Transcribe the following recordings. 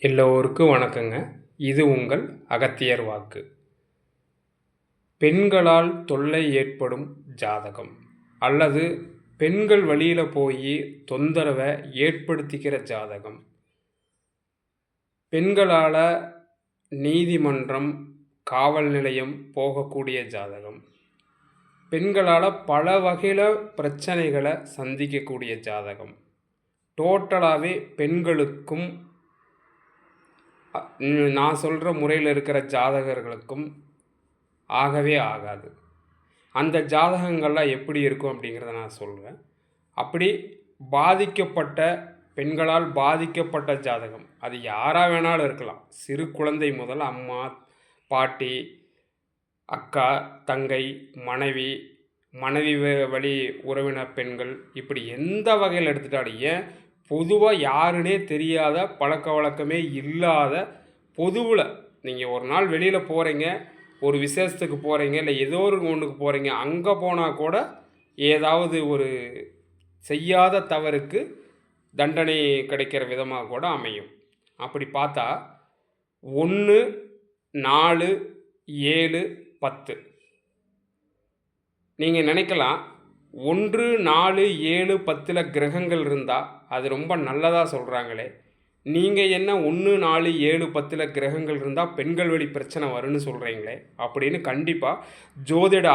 எல்லோருக்கும் வணக்கங்க. இது உங்கள் அகத்தியர் வாக்கு. பெண்களால் தொல்லை ஏற்படும் ஜாதகம் அல்லது பெண்கள் வழியில் போய் தொந்தரவை ஏற்படுத்திக்கிற ஜாதகம், பெண்களால் நீதிமன்றம் காவல் நிலையம் போகக்கூடிய ஜாதகம், பெண்களால் பல வகையில் பிரச்சனைகளை சந்திக்கக்கூடிய ஜாதகம், டோட்டலாகவே பெண்களுக்கும் நான் சொல்கிற முறையில் இருக்கிற ஜாதகர்களுக்கும் ஆகவே ஆகாது. அந்த ஜாதகங்கள்லாம் எப்படி இருக்கும் அப்படிங்கிறத நான் சொல்கிறேன். அப்படி பாதிக்கப்பட்ட பெண்களால் பாதிக்கப்பட்ட ஜாதகம், அது யாராக வேணாலும் இருக்கலாம். சிறு குழந்தை முதல் அம்மா, பாட்டி, அக்கா, தங்கை, மனைவி, மனைவி வழி உறவினர் பெண்கள், இப்படி எந்த வகையில் எடுத்துட்டாலும், ஏன் பொதுவாக யாருன்னே தெரியாத, பழக்க வழக்கமே இல்லாத, பொதுவில் நீங்கள் ஒரு நாள் வெளியில் போகிறீங்க, ஒரு விசேஷத்துக்கு போகிறீங்க, இல்லை ஏதோ ஒரு ஒன்றுக்கு போகிறீங்க, அங்கே போனால் கூட ஏதாவது ஒரு செய்யாத தவறுக்கு தண்டனை கிடைக்கிற விதமாக கூட அமையும். அப்படி பார்த்தா 1, 4, 7, 10 நீங்கள் நினைக்கலாம், 1, 4, 7, 10 கிரகங்கள் இருந்தால் அது ரொம்ப நல்லதாக சொல்கிறாங்களே, நீங்கள் என்ன 1, 4, 7, 10 கிரகங்கள் இருந்தால் பெண்கள் வழி பிரச்சனை வரும்னு சொல்கிறீங்களே அப்படின்னு கண்டிப்பாக ஜோதிட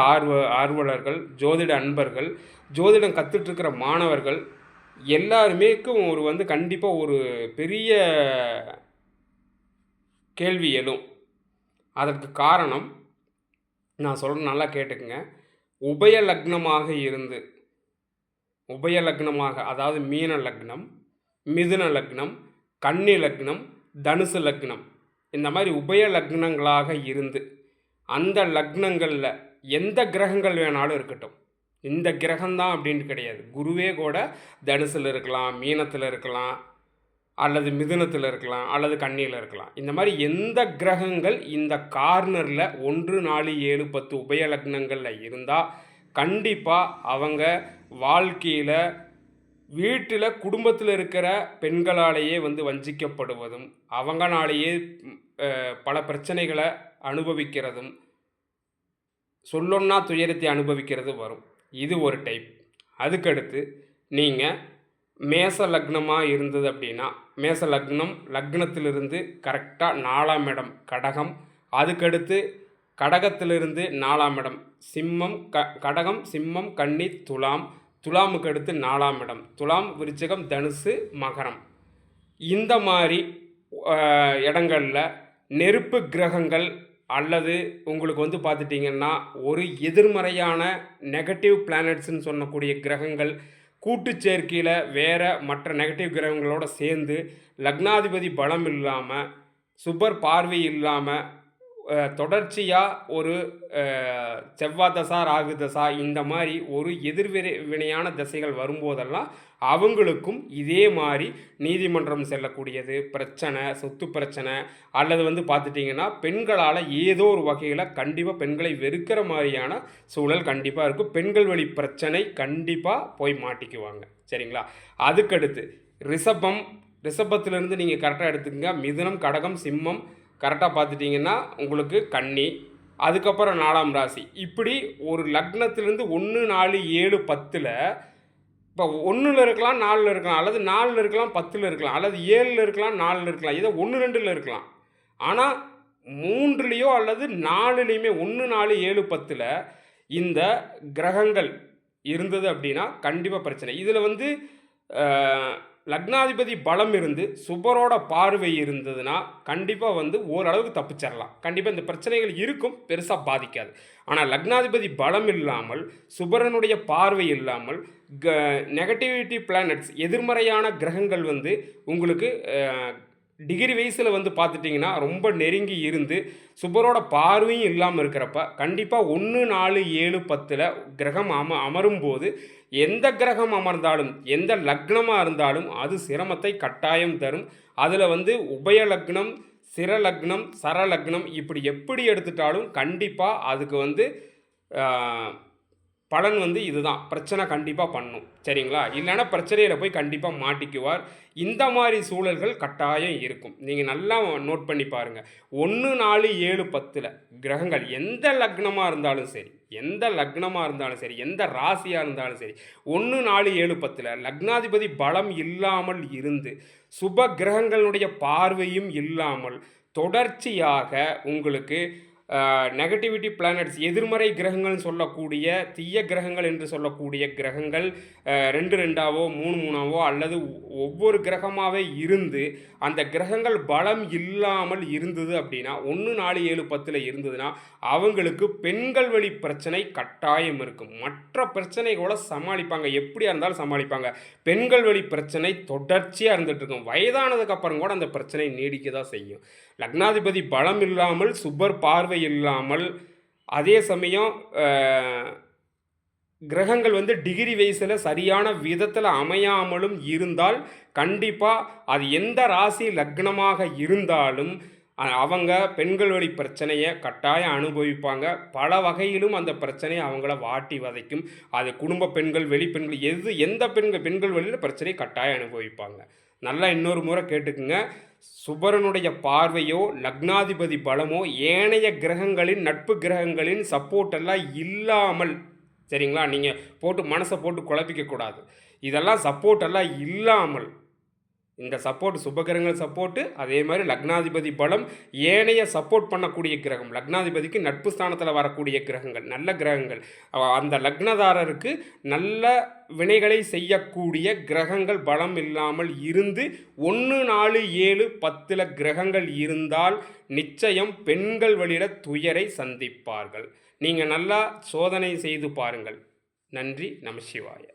ஆர்வலர்கள், ஜோதிட அன்பர்கள், ஜோதிடம் கற்றுட்ருக்கிற மாணவர்கள் எல்லாருமேக்கும் ஒரு கண்டிப்பாக ஒரு பெரிய கேள்வி எழும். அதற்கு காரணம் நான் சொல்கிறேன், நல்லா கேட்டுக்குங்க. உபய லக்னமாக இருந்து, உபய லக்னமாக அதாவது மீன லக்னம், மிதுன லக்னம், கன்னி லக்னம், தனுசு லக்னம், இந்த மாதிரி உபய லக்னங்களாக இருந்து அந்த லக்னங்களில் எந்த கிரகங்கள் வேணாலும் இருக்கட்டும், இந்த கிரகம்தான் அப்படின்ட்டு கிடையாது. குருவே கூட தனுசில் இருக்கலாம், மீனத்தில் இருக்கலாம், அல்லது மிதுனத்தில் இருக்கலாம், அல்லது கன்னியில் இருக்கலாம். இந்த மாதிரி எந்த கிரகங்கள் இந்த கார்னரில் 1, 4, 7, 10 உபய லக்னங்களில் இருந்தால் கண்டிப்பாக அவங்க வாழ்க்கையில், வீட்டில், குடும்பத்தில் இருக்கிற பெண்களாலேயே வஞ்சிக்கப்படுவதும், அவங்களாலேயே பல பிரச்சனைகளை அனுபவிக்கிறதும், சொல்லொன்னா துயரத்தை அனுபவிக்கிறது வரும். இது ஒரு டைப். அதுக்கடுத்து நீங்கள் மேச லக்னமாக இருந்தது அப்படின்னா, மேச லக்னம், லக்னத்திலிருந்து கரெக்டாக 4ஆம் இடம் கடகம், அதுக்கடுத்து கடகத்திலிருந்து 4ஆம் இடம் சிம்மம், கடகம், சிம்மம், கன்னி, துலாம், துலாமுக்கு அடுத்து 4ஆம் இடம் துலாம், விருச்சிகம், தனுசு, மகரம். இந்த மாதிரி இடங்களில் நெருப்பு கிரகங்கள் அல்லது உங்களுக்கு பார்த்துட்டிங்கன்னா ஒரு எதிர்மறையான நெகட்டிவ் பிளானட்ஸ்ன்னு சொல்லக்கூடிய கிரகங்கள் கூட்டு சேர்க்கையில் வேறு மற்ற நெகட்டிவ் கிரகங்களோடு சேர்ந்து லக்னாதிபதி பலம் இல்லாமல், சுபர் பார்வை இல்லாமல், தொடர்ச்சியாக ஒரு செவ்வாய் தசா, ராகு தசா, இந்த மாதிரி ஒரு வினையான திசைகள் வரும்போதெல்லாம் அவங்களுக்கும் இதே மாதிரி நீதிமன்றம் செல்லக்கூடியது பிரச்சனை, சொத்து பிரச்சனை, அல்லது பார்த்துட்டிங்கன்னா பெண்களால் ஏதோ ஒரு வகையில் கண்டிப்பாக பெண்களை வெறுக்கிற மாதிரியான சூழல் கண்டிப்பாக இருக்கும். பெண்கள் வழி பிரச்சனை கண்டிப்பாக போய் மாட்டிக்குவாங்க. சரிங்களா? அதுக்கடுத்து ரிஷபத்திலேருந்து நீங்கள் கரெக்டாக எடுத்துக்கங்க. மிதுனம், கடகம், சிம்மம் கரெக்டாக பார்த்துட்டிங்கன்னா உங்களுக்கு கன்னி, அதுக்கப்புறம் 4ஆம் ராசி. இப்படி ஒரு லக்னத்திலேருந்து 1, 4, 7, 10 இப்போ 1ல் இருக்கலாம், 4ல் இருக்கலாம், அல்லது 4ல் இருக்கலாம், 10ல் இருக்கலாம், அல்லது 7ல் இருக்கலாம், 4ல் இருக்கலாம், இதை 1, 2ல் இருக்கலாம். ஆனால் 3லேயோ அல்லது 4லேயுமே 1, 4, 7, 10 இந்த கிரகங்கள் இருந்தது அப்படின்னா கண்டிப்பாக பிரச்சனை. இதில் லக்னாதிபதி பலம் இருந்து சுபரோட பார்வை இருந்ததுன்னா கண்டிப்பாக ஓரளவுக்கு தப்பிச்சிடலாம். கண்டிப்பாக இந்த பிரச்சனைகள் இருக்கும், பெருசாக பாதிக்காது. ஆனால் லக்னாதிபதி பலம் இல்லாமல், சுபரனுடைய பார்வை இல்லாமல், நெகட்டிவிட்டி பிளானட்ஸ் எதிர்மறையான கிரகங்கள் உங்களுக்கு டிகிரி வைஸில் பார்த்துட்டிங்கன்னா ரொம்ப நெருங்கி இருந்து சுபரோட பார்வையும் இல்லாமல் இருக்கிறப்ப கண்டிப்பாக 1, 4, 7, 10 கிரகம் அமரும் போது எந்த கிரகம் அமர்ந்தாலும், எந்த லக்னமாக இருந்தாலும் அது சிரமத்தை கட்டாயம் தரும். அதில் உபய லக்னம், சிர லக்னம், சர லக்னம், இப்படி எப்படி எடுத்துட்டாலும் கண்டிப்பாக அதுக்கு பலன் வந்து இதுதான். பிரச்சனை கண்டிப்பாக பண்ணும். சரிங்களா? இல்லைன்னா பிரச்சனையில் போய் கண்டிப்பாக மாட்டிக்குவார். இந்த மாதிரி சூழல்கள் கட்டாயம் இருக்கும். நீங்கள் நல்லா நோட் பண்ணி பாருங்கள். 1, 4, 7, 10ல் கிரகங்கள் எந்த லக்னமாக இருந்தாலும் சரி, எந்த லக்னமாக இருந்தாலும் சரி, எந்த ராசியாக இருந்தாலும் சரி, 1, 4, 7, 10ல் லக்னாதிபதி பலம் இல்லாமல் இருந்து சுப கிரகங்களுடைய பார்வையும் இல்லாமல் தொடர்ச்சியாக உங்களுக்கு நெகட்டிவிட்டி பிளானட்ஸ் எதிர்மறை கிரகங்கள்னு சொல்லக்கூடிய தீய கிரகங்கள் என்று சொல்லக்கூடிய கிரகங்கள் 2 2ஆவோ 3 3ஆவோ அல்லது ஒவ்வொரு கிரகமாகவே இருந்து அந்த கிரகங்கள் பலம் இல்லாமல் இருந்தது அப்படின்னா 1 4 7 10ல் இருந்ததுன்னா அவங்களுக்கு பெண்கள் வழி பிரச்சனை கட்டாயம் இருக்கும். மற்ற பிரச்சனைகளை சமாளிப்பாங்க, எப்படியா இருந்தாலும் சமாளிப்பாங்க. பெண்கள் வழி பிரச்சனை தொடர்ச்சியாக இருந்துகிட்டு இருக்கும். வயதானதுக்கு அப்புறம் கூட அந்த பிரச்சனை நீடிக்க தான் செய்யும். லக்னாதிபதி பலம் இல்லாமல் சுபர் பார்வை இல்லாமல் அதே சமயம் கிரகங்கள் வந்து டிகிரி வைஸில் சரியான விதத்தில் அமையாமலும் இருந்தால் கண்டிப்பாக அது எந்த ராசி லக்னமாக இருந்தாலும் அவங்க பெண்கள் வழி பிரச்சனையை கட்டாயம் அனுபவிப்பாங்க. பல வகையிலும் அந்த பிரச்சனையை அவங்கள வாட்டி வதைக்கும். அது குடும்ப பெண்கள் வெளிப்பெண்கள் எந்த பெண்கள் வழியில் பிரச்சனையை கட்டாயம் அனுபவிப்பாங்க. நல்லா இன்னொரு முறை கேட்டுக்குங்க. சுபரனுடைய பார்வையோ லக்னாதிபதி பலமோ ஏனைய கிரகங்களின் நட்பு கிரகங்களின் சப்போர்ட் எல்லாம் இல்லாமல், சரிங்களா, நீங்கள் போட்டு மனசை போட்டு குழப்பிக்கக்கூடாது. இதெல்லாம் சப்போர்ட் எல்லாம் இல்லாமல் இந்த சப்போர்ட் சுபகிரகங்கள் சப்போர்ட்டு, அதே மாதிரி லக்னாதிபதி பலம், ஏனைய சப்போர்ட் பண்ணக்கூடிய கிரகம், லக்னாதிபதிக்கு நட்பு ஸ்தானத்தில் வரக்கூடிய கிரகங்கள், நல்ல கிரகங்கள், அந்த லக்னதாரருக்கு நல்ல வினைகளை செய்யக்கூடிய கிரகங்கள் பலம் இல்லாமல் இருந்து 1 4 7 10ல் கிரகங்கள் இருந்தால் நிச்சயம் பெண்கள் வழியில் துயரை சந்திப்பார்கள். நீங்கள் நல்லா சோதனை செய்து பாருங்கள். நன்றி. நமசிவாய.